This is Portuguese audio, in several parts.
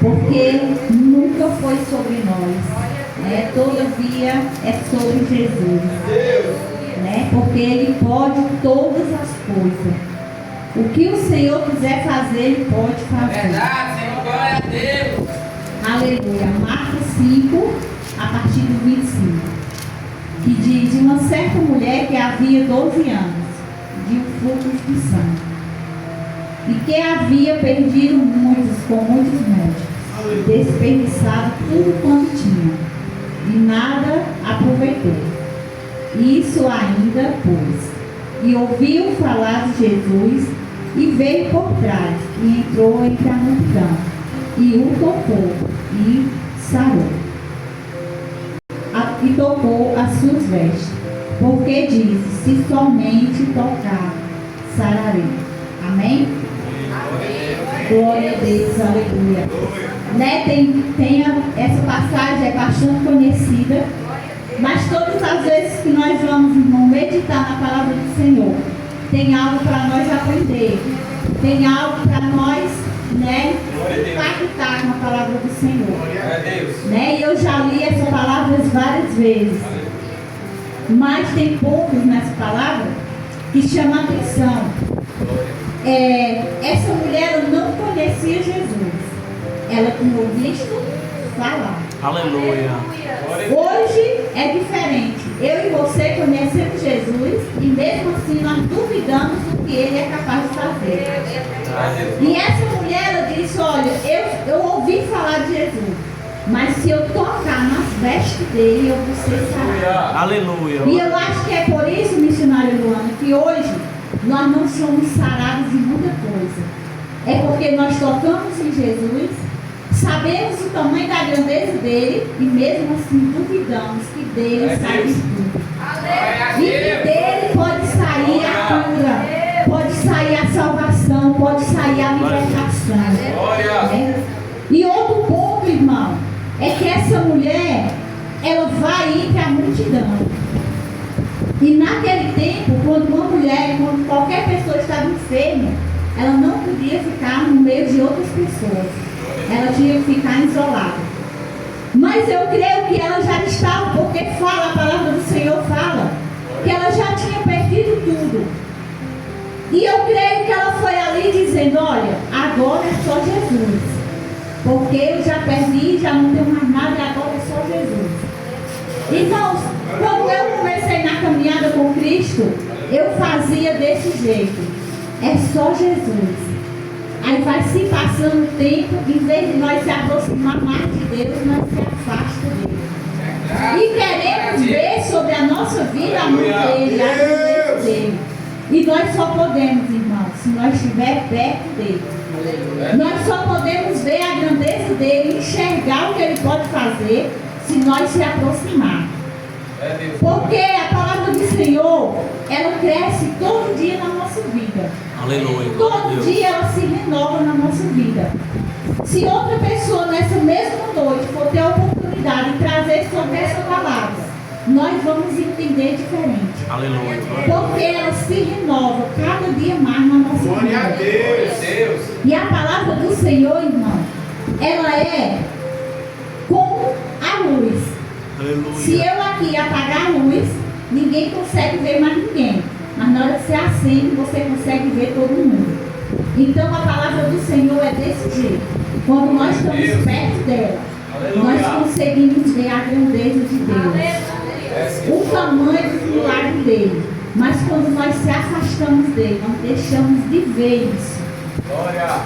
porque nunca foi sobre nós, né? Todavia é sobre Jesus, né? Porque Ele pode todas as coisas. O que o Senhor quiser fazer, Ele pode fazer. Verdade, Senhor, glória a Deus. Aleluia. Marcos 5, a partir do 25, que diz: de uma certa mulher que havia 12 anos, de um fluxo de sangue, e que havia perdido muitos com muitos médicos, desperdiçado tudo quanto tinha, e nada aproveitou. Isso ainda, pois, e ouviu falar de Jesus, e veio por trás, e entrou entre a multidão, e o tocou, e sarou. E tocou as suas vestes, porque disse: se somente tocar, sararei. Amém? Glória a Deus, aleluia. Né? Essa passagem é bastante conhecida, mas todas as vezes que nós vamos, irmão, meditar na palavra do Senhor, tem algo para nós aprender, tem algo para nós, né, impactar na palavra do Senhor. Né? E eu já li essa palavra várias vezes, mas tem pontos nessa palavra que chamam a atenção. Essa mulher, ela não conhecia Jesus, ela tinha visto falar. Aleluia. Hoje é diferente. Eu e você conhecemos Jesus e mesmo assim nós duvidamos do que Ele é capaz de fazer. E essa mulher, ela disse: olha, eu ouvi falar de Jesus, mas se eu tocar nas vestes dele, eu vou ser sarada. Aleluia. E eu acho que é por isso, missionária Luana, que hoje nós não somos sarados de muita coisa. É porque nós tocamos em Jesus, sabemos o tamanho da grandeza dele e mesmo assim duvidamos que dele sai tudo. E que dele pode sair a cura, pode sair a salvação, pode sair a libertação. Né? E outro ponto, irmão, é que essa mulher, ela vai ir para a multidão. E naquele tempo, quando uma mulher, quando qualquer pessoa estava enferma, ela não podia ficar no meio de outras pessoas. Ela tinha que ficar isolada. Mas eu creio que ela já estava, porque fala, a palavra do Senhor fala, que ela já tinha perdido tudo. E eu creio que ela foi ali dizendo: olha, agora é só Jesus. Porque eu já perdi, já não tenho mais nada, e agora é só Jesus. Irmãos, quando eu comecei na caminhada com Cristo, eu fazia desse jeito. É só Jesus. Aí vai se passando o tempo, em vez de nós se aproximar mais de Deus, nós se afasta dele. E queremos ver sobre a nossa vida a mão dele, a grandeza dele. E nós só podemos, irmãos, se nós estivermos perto dele. Nós só podemos ver a grandeza dele, enxergar o que ele pode fazer, se nós se aproximarmos. Porque a palavra do Senhor, ela cresce todo dia na nossa vida. Aleluia. Todo dia ela se renova na nossa vida. Se outra pessoa nessa mesma noite for ter a oportunidade de trazer sobre essa palavra, nós vamos entender diferente. Aleluia. Porque ela se renova cada dia mais na nossa vida. Glória a Deus. E a palavra do Senhor, irmão, ela é como a luz. Aleluia. Se eu aqui apagar a luz, ninguém consegue ver mais ninguém. Mas na hora que você acende, você consegue ver todo mundo. Então a palavra do Senhor é desse jeito. Quando nós estamos perto dela, nós conseguimos ver a grandeza de Deus, o tamanho do milagre dele. Mas quando nós se afastamos dele, nós deixamos de ver isso.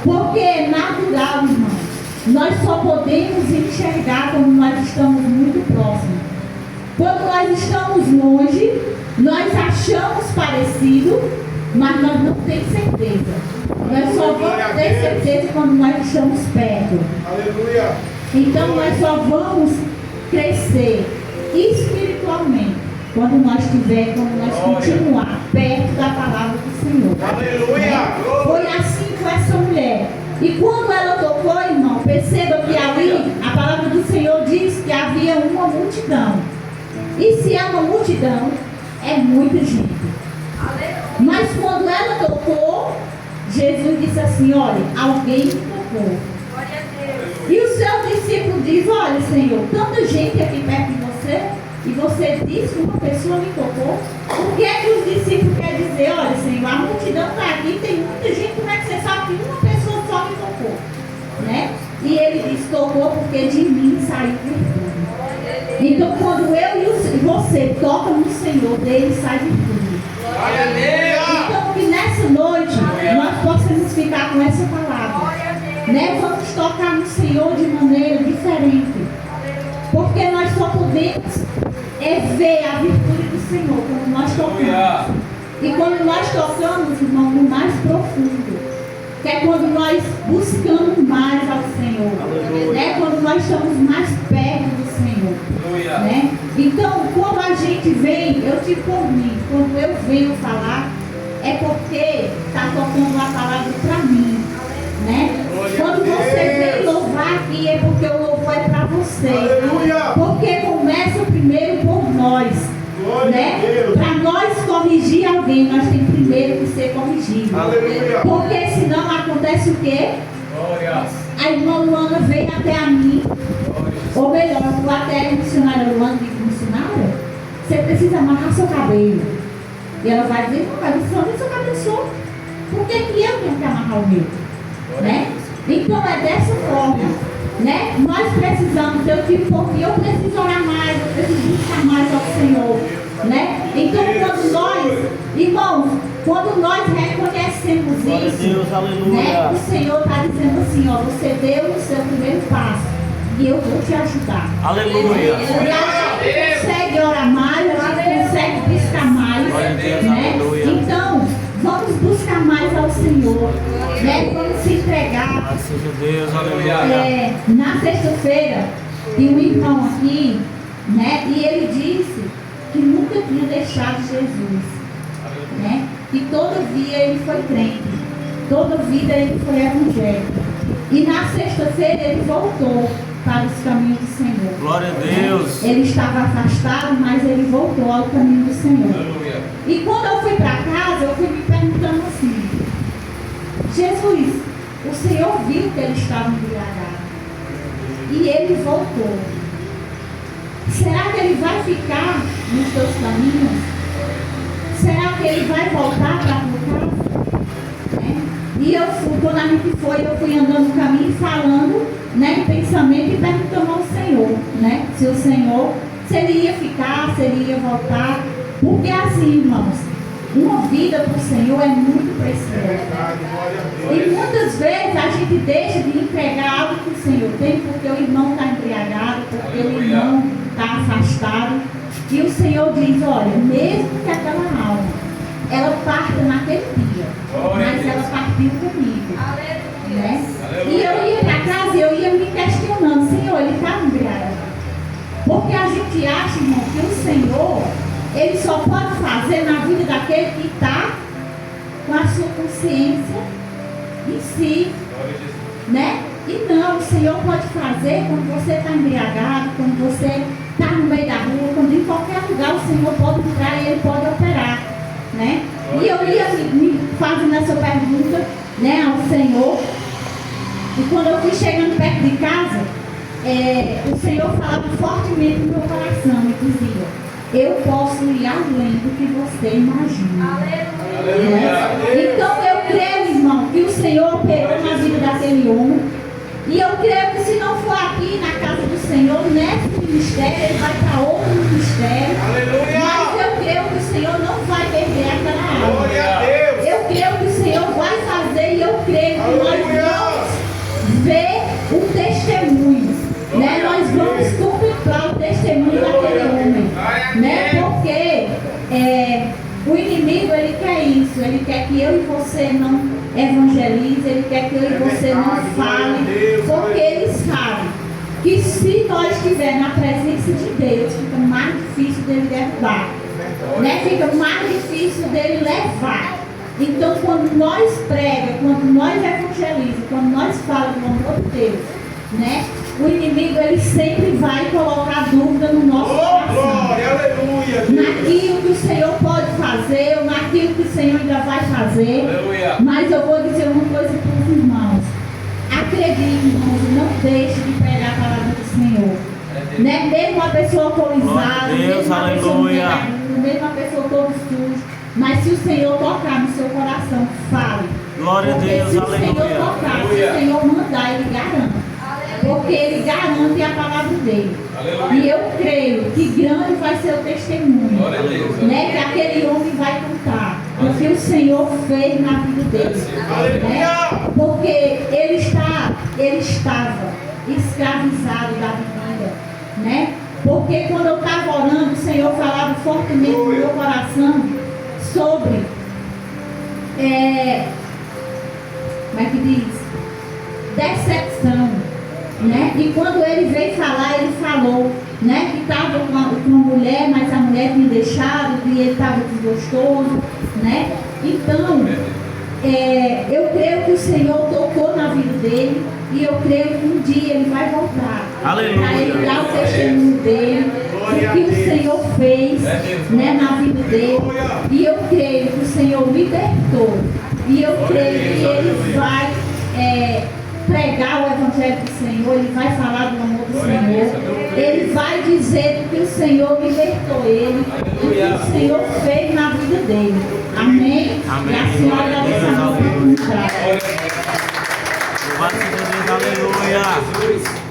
Porque é natural, irmão. Nós só podemos enxergar quando nós estamos muito próximos. Quando nós estamos longe, nós achamos parecido, mas nós não temos certeza. Nós só vamos ter certeza quando nós estamos perto. Aleluia. Então nós só vamos crescer espiritualmente quando nós continuar perto da palavra do Senhor. Aleluia. Foi assim com essa mulher. E quando ela tocou, irmão, perceba que ali a palavra do Senhor diz que havia uma multidão. E se é uma multidão, é muita gente. Mas quando ela tocou, Jesus disse assim: olha, alguém me tocou. E o diz, olha, Senhor, tanta gente aqui perto de você, e você diz que uma pessoa me tocou. O que é que os discípulos querem dizer? Olha, Senhor, a multidão está aqui, tem muita gente, como é que você sabe que uma pessoa só me tocou? Né? E ele diz, tocou porque de mim saiu virtude. Então, quando eu e você tocam no Senhor, dele sai virtude. Glória a Deus. Então, que nessa noite nós possamos ficar com essa palavra. Né? Vamos tocar no Senhor de maneira diferente. Porque nós só podemos ver a virtude do Senhor quando nós tocamos. E quando nós tocamos, irmão, no mais profundo. Que é quando nós buscamos mais ao Senhor. Né? Quando nós estamos mais perto do Senhor. Né? Então, quando a gente vem, eu te convido, quando eu venho falar, é porque está tocando a palavra para mim. Né? Quando você vem louvar aqui, é porque o louvor é para você. Porque começa primeiro por nós. Né? Para nós corrigir alguém, nós temos primeiro que ser corrigido. Porque senão acontece o quê? A irmã Luana veio até a mim, ou melhor, até a missionária Luana, diz missionária, você precisa amarrar seu cabelo. E ela vai dizer, não, mas você seu cabelo solto. Por que que eu tenho que amarrar o meu? Né? Então é dessa forma. Né? Nós precisamos, eu preciso orar mais, eu preciso buscar mais ao Senhor. Né? Então quando nós, irmãos, quando nós reconhecemos isso, né? O Senhor está dizendo assim, ó, você deu o seu primeiro passo e eu vou te ajudar. Aleluia. E a gente consegue orar mais, a gente consegue buscar mais. Né? Então, vamos buscar mais ao Senhor. Né? Vamos se entregar. Deus, aleluia. Na sexta-feira, tem um irmão aqui, né? E ele disse que nunca tinha deixado Jesus. Né? E todavia ele foi crente. Toda vida ele foi evangélico. E na sexta-feira ele voltou para os caminhos do Senhor. Glória a Deus. Ele estava afastado, mas ele voltou ao caminho do Senhor. Aleluia. E quando eu fui para casa, eu fui me perguntando assim, Jesus, o Senhor viu que ele estava embriagado. E ele voltou. Será que ele vai ficar nos teus caminhos? Será que ele vai voltar para a tua casa? Né? E eu fui, quando a gente foi, eu fui andando no caminho falando, né, em pensamento e perguntando ao Senhor, né, se o Senhor, se ele ia ficar, se ele ia voltar. Porque assim, irmãos, uma vida para o Senhor é muito preciosa. E muitas vezes a gente deixa de entregar algo que o Senhor tem porque o irmão está embriagado, porque o irmão está afastado. E o Senhor diz, olha, mesmo que aquela alma, ela parta naquele dia, mas ela partiu comigo. Né? E eu ia para casa e eu ia me questionando, Senhor, ele está embriagado. Porque a gente acha, irmão, que o Senhor, ele só pode fazer na vida daquele que está com a sua consciência em si. Né? E não, o Senhor pode fazer quando você está embriagado, quando você está no meio da rua, quando em qualquer lugar o Senhor pode entrar e ele pode operar. Né? E eu ia me fazendo essa pergunta, né, ao Senhor. E quando eu fui chegando perto de casa, o Senhor falava fortemente no meu coração e dizia, eu posso ir além do que você imagina. Aleluia. Então eu creio, irmão, que o Senhor operou na vida daquele homem. E eu creio que se não for aqui na casa do Senhor, nesse ministério, ele vai para outro ministério. Aleluia. Mas eu creio que o Senhor não vai perder aquela alma. Glória a Deus. Eu creio que o Senhor vai fazer e eu creio que nós vamos ver o testemunho. Né? Nós vamos contemplar o testemunho daquele homem. Né? Porque o inimigo, ele quer isso. Ele quer que eu e você não evangelize, ele quer que eu e você não fale, porque ele sabe que se nós estivermos na presença de Deus, fica mais difícil dele derrubar, né? Fica mais difícil dele levar. Então, quando nós pregamos, quando nós evangelizamos, quando nós falamos do amor de Deus, né? O inimigo, ele sempre vai colocar dúvida no nosso coração. Glória, aleluia, naquilo que o Senhor pode fazer, ou naquilo que o Senhor ainda vai fazer. Aleluia. Mas eu vou dizer uma coisa para os irmãos. Acredite, irmãos, não deixe de pregar a palavra do Senhor. Senhor. Né? Mesmo uma pessoa alcoolizada, Glória a Deus, mesmo uma pessoa aleluia. vagabundo, mesmo uma pessoa todo sujo. Mas se o Senhor tocar no seu coração, fale. Glória a Porque Deus, se o Senhor aleluia. tocar, se o Senhor mandar, Ele garante. Porque Ele garante a palavra dele. E eu creio que grande vai ser o testemunho. Glória a Deus. Né? Que aquele homem vai contar o que o Senhor fez na vida dele. Né? Porque ele estava escravizado da bebida. Né? Porque quando eu estava orando, o Senhor falava fortemente no meu coração sobre como é que diz? Decepção. Né? E quando ele veio falar, ele falou, né, que estava com uma mulher, mas a mulher tinha deixado, e ele estava desgostoso, né? Então, eu creio que o Senhor tocou na vida dele e eu creio que um dia ele vai voltar. Aleluia. Para ele dar o testemunho dele, o que o Senhor fez, né, na vida dele. E eu creio que o Senhor libertou. E eu creio que ele vai pregar o Evangelho do Senhor, ele vai falar do amor do Senhor, ele vai dizer que o Senhor libertou ele, o que o Senhor fez na vida dele. Amém? Amém. E a senhora dá essa oportunidade. Louvado seja Deus, aleluia.